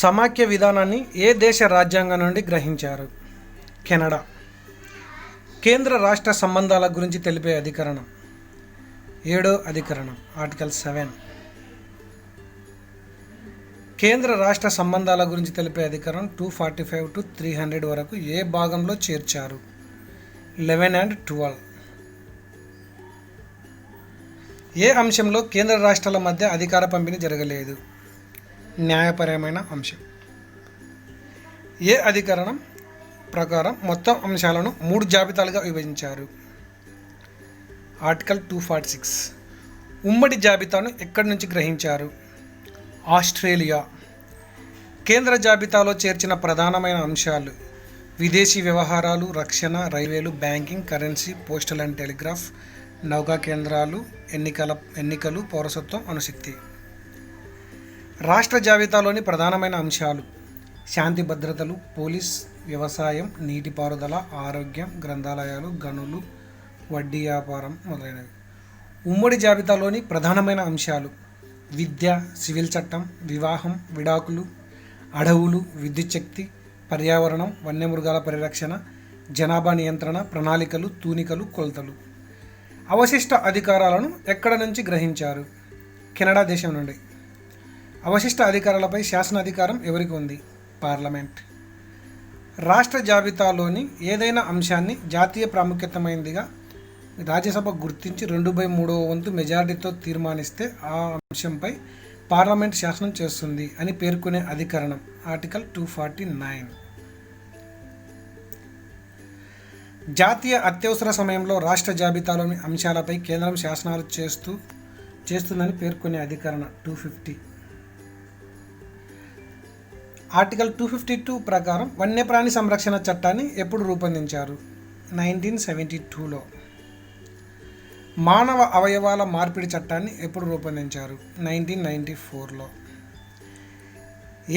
సమాఖ్య విధానాన్ని ఏ దేశ రాజ్యాంగం నుండి గ్రహించారు? కెనడా. కేంద్ర రాష్ట్ర సంబంధాల గురించి తెలిపే అధికరణం 7వ అధికరణం ఆర్టికల్ 7. కేంద్ర రాష్ట్ర సంబంధాల గురించి తెలిపే అధికరణం 245 to 300 వరకు ఏ భాగంలో చేర్చారు? 11 and 12. ఏ అంశంలో కేంద్ర రాష్ట్రాల మధ్య అధికార పంపిణీ జరగలేదు? న్యాయపరమైన అంశం. ఏ అధికరణం ప్రకారం మొత్తం అంశాలను 3 జాబితాలుగా విభజించారు? ఆర్టికల్ 246. ఉమ్మడి జాబితాను ఎక్కడి నుంచి గ్రహించారు? ఆస్ట్రేలియా. కేంద్ర జాబితాలో చేర్చిన ప్రధానమైన అంశాలు: విదేశీ వ్యవహారాలు, రక్షణ, రైల్వేలు, banking, currency, postal and telegraph, నౌకా కేంద్రాలు, ఎన్నికలు, పౌరసత్వం, అణుశక్తి. రాష్ట్ర జాబితాలోని ప్రధానమైన అంశాలు: శాంతి భద్రతలు, పోలీస్, వ్యవసాయం, నీటిపారుదల, ఆరోగ్యం, గ్రంథాలయాలు, గనులు, వడ్డీ వ్యాపారం మొదలైనవి. ఉమ్మడి జాబితాలోని ప్రధానమైన అంశాలు: విద్య, సివిల్ చట్టం, వివాహం, విడాకులు, అడవులు, విద్యుత్ శక్తి, పర్యావరణం, వన్యమృగాల పరిరక్షణ, జనాభా నియంత్రణ, ప్రణాళికలు, తూనికలు, కొలతలు. అవశిష్ట అధికారాలను ఎక్కడ నుంచి గ్రహించారు? కెనడా దేశం నుండి. అవశిష్ట అధికారాలపై శాసనాధికారం ఎవరికి ఉంది? పార్లమెంట్. రాష్ట్ర జాబితాలోని ఏదైనా అంశాన్ని జాతీయ ప్రాముఖ్యతమైనదిగా రాజ్యసభ గుర్తించి 2/3 వంతు మెజారిటీతో తీర్మానిస్తే ఆ అంశంపై పార్లమెంట్ శాసనం చేస్తుంది అని పేర్కొనే అధికరణం ఆర్టికల్ 249. జాతీయ అత్యవసర సమయంలో రాష్ట్ర జాబితాలోని అంశాలపై కేంద్రం శాసనాలు చేస్తుందని పేర్కొనే అధికరణ 250. ఆర్టికల్ 252 ప్రకారం వన్యప్రాణి సంరక్షణ చట్టాన్ని ఎప్పుడు రూపొందించారు? 1972లో. మానవ అవయవాల మార్పిడి చట్టాన్ని ఎప్పుడు రూపొందించారు? 1994లో.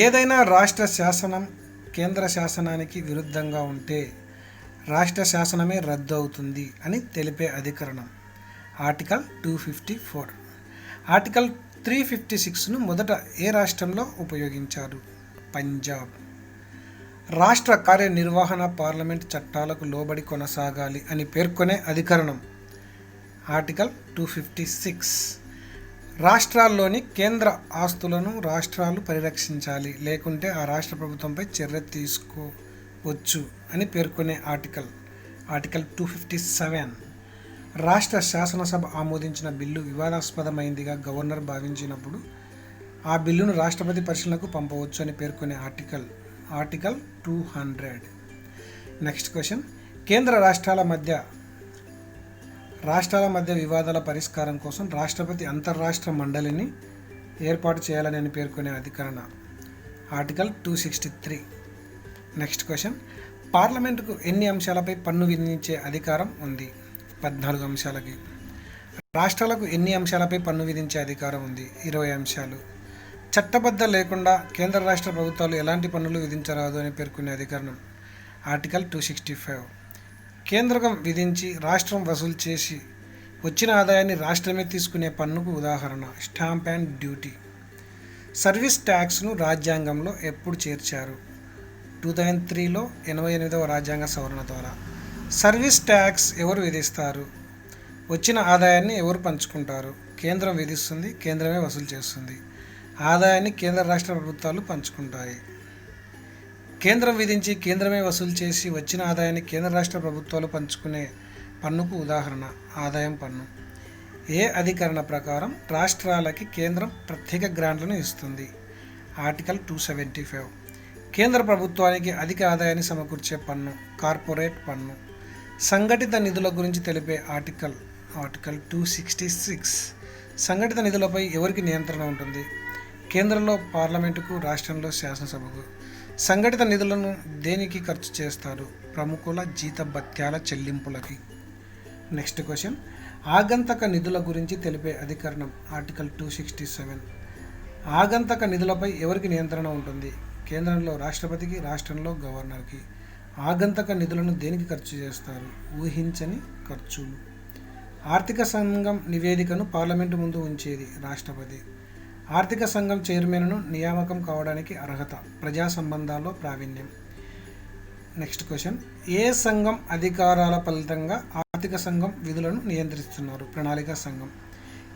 ఏదైనా రాష్ట్ర శాసనం కేంద్ర శాసనానికి విరుద్ధంగా ఉంటే రాష్ట్ర శాసనమే రద్దు అవుతుంది అని తెలిపే అధికరణం ఆర్టికల్ 254. ఆర్టికల్ 356ను మొదట ఏ రాష్ట్రంలో ఉపయోగించారు? పంజాబ్. రాష్ట్ర కార్యనిర్వహణ పార్లమెంట్ చట్టాలకు లోబడి కొనసాగాలి అని పేర్కొనే అధికరణం ఆర్టికల్ 256. రాష్ట్రాల్లోని కేంద్ర ఆస్తులను రాష్ట్రాలు పరిరక్షించాలి, లేకుంటే ఆ రాష్ట్ర ప్రభుత్వంపై చర్య తీసుకోవచ్చు అని పేర్కొనే ఆర్టికల్ 257. రాష్ట్ర శాసనసభ ఆమోదించిన బిల్లు వివాదాస్పదమైందిగా గవర్నర్ భావించినప్పుడు ఆ బిల్లును రాష్ట్రపతి పరిశీలనకు పంపవచ్చు అని పేర్కొనే ఆర్టికల్ 200. Next question. కేంద్ర రాష్ట్రాల మధ్య వివాదాల పరిష్కారం కోసం రాష్ట్రపతి అంతర్రాష్ట్ర మండలిని ఏర్పాటు చేయాలని పేర్కొనే అధికరణ ఆర్టికల్ 263. Next question. పార్లమెంటుకు ఎన్ని అంశాలపై పన్ను విధించే అధికారం ఉంది? 14 అంశాలకి. రాష్ట్రాలకు ఎన్ని అంశాలపై పన్ను విధించే అధికారం ఉంది? 20 అంశాలు. చట్టబద్ధ లేకుండా కేంద్ర రాష్ట్ర ప్రభుత్వాలు ఎలాంటి పన్నులు విధించరాదు అని పేర్కొనే అధికరణం ఆర్టికల్ 265. కేంద్రం విధించి రాష్ట్రం వసూలు చేసి వచ్చిన ఆదాయాన్ని రాష్ట్రమే తీసుకునే పన్నుకు ఉదాహరణ స్టాంప్ అండ్ డ్యూటీ. సర్వీస్ ట్యాక్స్ను రాజ్యాంగంలో ఎప్పుడు చేర్చారు? 2003లో 88వ రాజ్యాంగ సవరణ ద్వారా. సర్వీస్ ట్యాక్స్ ఎవరు విధిస్తారు? వచ్చిన ఆదాయాన్ని ఎవరు పంచుకుంటారు? కేంద్రం విధిస్తుంది, కేంద్రమే వసూలు చేస్తుంది. ఆదాయాన్ని కేంద్ర రాష్ట్ర ప్రభుత్వాలు పంచుకుంటాయి. కేంద్రం విధించి కేంద్రమే వసూలు చేసి వచ్చిన ఆదాయాన్ని కేంద్ర రాష్ట్ర ప్రభుత్వాలు పంచుకునే పన్నుకు ఉదాహరణ ఆదాయం పన్ను. ఏ అధికరణ ప్రకారం రాష్ట్రాలకి కేంద్రం ప్రత్యేక గ్రాంట్లను ఇస్తుంది? ఆర్టికల్ 275. కేంద్ర ప్రభుత్వానికి అధిక ఆదాయాన్ని సమకూర్చే పన్ను కార్పొరేట్ పన్ను. సంఘటిత నిధుల గురించి తెలిపే ఆర్టికల్ 266. సంఘటిత నిధులపై ఎవరికి నియంత్రణ ఉంటుంది? కేంద్రంలో పార్లమెంటుకు, రాష్ట్రంలో శాసనసభకు. సంఘటిత నిధులను దేనికి ఖర్చు చేస్తారు? ప్రముఖుల జీతభత్యాల చెల్లింపులకి. Next question. ఆగంతక నిధుల గురించి తెలిపే అధికరణం ఆర్టికల్ 267. ఆగంతక నిధులపై ఎవరికి నియంత్రణ ఉంటుంది? కేంద్రంలో రాష్ట్రపతికి, రాష్ట్రంలో గవర్నర్కి. ఆగంతక నిధులను దేనికి ఖర్చు చేస్తారు? ఊహించని ఖర్చులు. ఆర్థిక సంఘం నివేదికను పార్లమెంటు ముందు ఉంచేది రాష్ట్రపతి. ఆర్థిక సంఘం చైర్మన్ను నియామకం కావడానికి అర్హత, ప్రజా సంబంధాల్లో ప్రావీణ్యం. నెక్స్ట్ క్వశ్చన్, ఏ సంఘం అధికారాల ఫలితంగా ఆర్థిక సంఘం విధులను నియంత్రిస్తున్నారు? ప్రణాళిక సంఘం.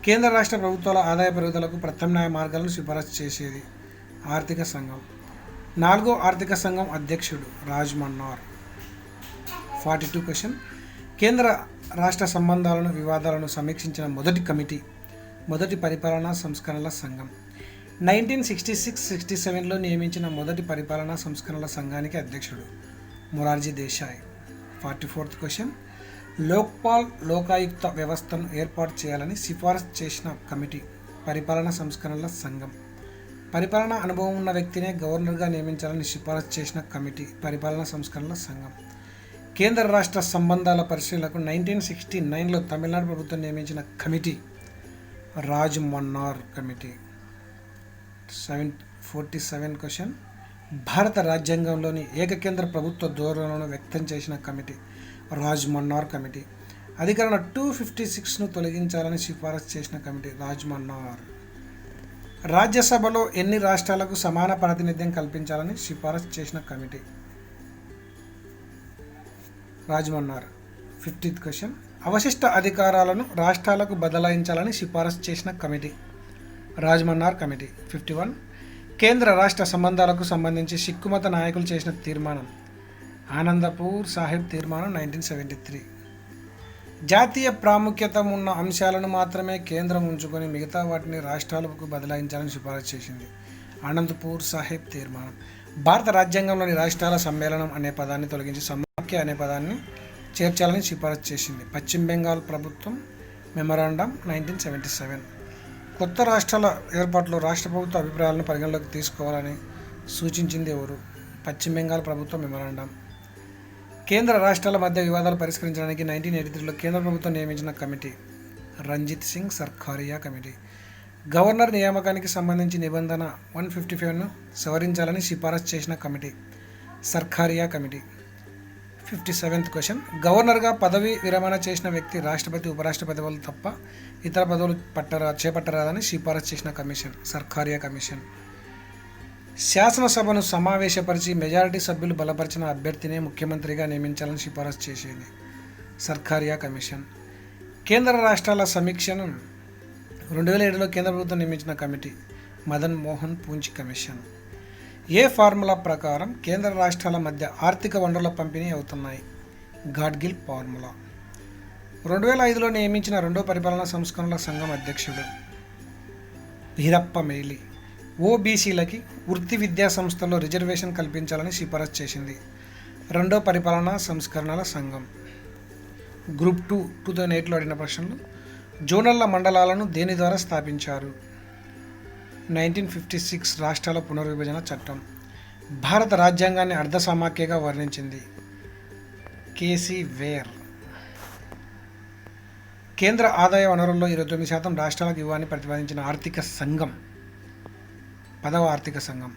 కేంద్ర రాష్ట్ర ప్రభుత్వాల ఆదాయ పెరుగుదలకు ప్రత్యామ్నాయ మార్గాలను సిఫారసు చేసేది ఆర్థిక సంఘం. 4వ ఆర్థిక సంఘం అధ్యక్షుడు రాజ్ మన్నార్. 42 క్వశ్చన్, కేంద్ర రాష్ట్ర సంబంధాలను వివాదాలను సమీక్షించిన మొదటి కమిటీ మొదటి పరిపాలనా సంస్కరణల సంఘం. 1966-67లో నియమించిన మొదటి పరిపాలనా సంస్కరణల సంఘానికి అధ్యక్షుడు మొరార్జీ దేశాయ్. 44th క్వశ్చన్, లోక్పాల్ లోకాయుక్త వ్యవస్థను ఏర్పాటు చేయాలని సిఫారసు చేసిన కమిటీ పరిపాలనా సంస్కరణల సంఘం. పరిపాలనా అనుభవం ఉన్న వ్యక్తినే గవర్నర్గా నియమించాలని సిఫారసు చేసిన కమిటీ పరిపాలనా సంస్కరణల సంఘం. కేంద్ర రాష్ట్ర సంబంధాల పరిశీలనకు 1969లో తమిళనాడు ప్రభుత్వం నియమించిన committee Raj Mannar committee. 47 question, భారత రాజ్యాంగంలోని ఏకకేంద్ర ప్రభుత్వ ధోరణులను వ్యక్తం చేసిన కమిటీ రాజ్ మన్నార్ కమిటీ. అధికరణ 256ను తొలగించాలని సిఫారసు చేసిన కమిటీ రాజ్ మన్నార్. రాజ్యసభలో ఎన్ని రాష్ట్రాలకు సమాన ప్రాతినిధ్యం కల్పించాలని సిఫారసు చేసిన committee Rajamannar. 50th question, అవశిష్ట అధికారాలను రాష్ట్రాలకు బదలాయించాలని సిఫారసు చేసిన కమిటీ రాజ్ మన్నార్ కమిటీ. 51, కేంద్ర రాష్ట్ర సంబంధాలకు సంబంధించి సిక్కుమత నాయకులు చేసిన తీర్మానం ఆనందపూర్ సాహిబ్ తీర్మానం 1973. జాతీయ ప్రాముఖ్యత ఉన్న అంశాలను మాత్రమే కేంద్రం ఉంచుకొని మిగతా వాటిని రాష్ట్రాలకు బదలాయించాలని సిఫారసు చేసింది ఆనందపూర్ సాహిబ్ తీర్మానం. భారత రాజ్యాంగంలోని రాష్ట్రాల సమ్మేళనం అనే పదాన్ని తొలగించి సమాఖ్య అనే పదాన్ని చేర్చాలని సిఫారసు చేసింది పశ్చిమ బెంగాల్ ప్రభుత్వం మెమరాండం 1977. కొత్త రాష్ట్రాల ఏర్పాటులో రాష్ట్ర ప్రభుత్వ అభిప్రాయాలను పరిగణలోకి తీసుకోవాలని సూచించింది ఎవరు? పశ్చిమ బెంగాల్ ప్రభుత్వ మెమరాండం. కేంద్ర రాష్ట్రాల మధ్య వివాదాలు పరిష్కరించడానికి 1983లో కేంద్ర ప్రభుత్వం నియమించిన committee Ranjit Singh Sarkaria committee. Governor నియామకానికి సంబంధించి నిబంధన 155ను సవరించాలని సిఫారసు చేసిన committee Sarkaria committee. 57th question, గవర్నర్గా పదవి విరమణ చేసిన వ్యక్తి రాష్ట్రపతి ఉపరాష్ట్రపతి వాళ్ళు తప్ప ఇతర పదవులు చేపట్టరాదని సిఫారసు చేసిన కమిషన్ సర్కారియా కమిషన్. శాసనసభను సమావేశపరిచి మెజారిటీ సభ్యులు బలపరిచిన అభ్యర్థినే ముఖ్యమంత్రిగా నియమించాలని సిఫారసు చేసేది సర్కారియా కమిషన్. కేంద్ర రాష్ట్రాల సమీక్షను 2007లో కేంద్ర ప్రభుత్వం నియమించిన కమిటీ మదన్ మోహన్ పూంచ్ కమిషన్. ఏ ఫార్ములా ప్రకారం కేంద్ర రాష్ట్రాల మధ్య ఆర్థిక వనరుల పంపిణీ అవుతున్నాయి? గాడ్గిల్ ఫార్ములా. 2005లో నియమించిన రెండో పరిపాలనా సంస్కరణల సంఘం అధ్యక్షుడు వీరప్ప మొయిలీ. ఓబీసీలకి వృత్తి విద్యా సంస్థల్లో రిజర్వేషన్ కల్పించాలని సిఫారసు చేసింది రెండో పరిపాలనా సంస్కరణల సంఘం. గ్రూప్ 2 2008లో అడిగిన ప్రశ్నలు, జోనల్ల మండలాలను దేని ద్వారా స్థాపించారు? 1956 రాష్ట్రాల పునర్విభజన చట్టం. భారత రాజ్యాంగాన్ని అర్ధ సమాఖ్యగా వర్ణించింది కేసీ వేర్. కేంద్ర ఆదాయ వనరుల్లో 29% రాష్ట్రాలకు ఇవ్వాలని ప్రతిపాదించిన ఆర్థిక సంఘం 10వ ఆర్థిక సంఘం.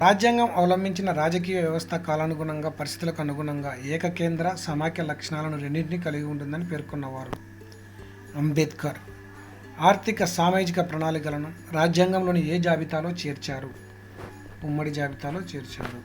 రాజ్యాంగం అవలంబించిన రాజకీయ వ్యవస్థ కాలానుగుణంగా పరిస్థితులకు అనుగుణంగా ఏకకేంద్ర సమాఖ్య లక్షణాలను రెండింటినీ కలిగి ఉంటుందని పేర్కొన్నవారు అంబేద్కర్. ఆర్థిక సామాజిక ప్రణాళికలను రాజ్యాంగంలోని ఏ జాబితాలో చేర్చారు? ఉమ్మడి జాబితాలో చేర్చారు.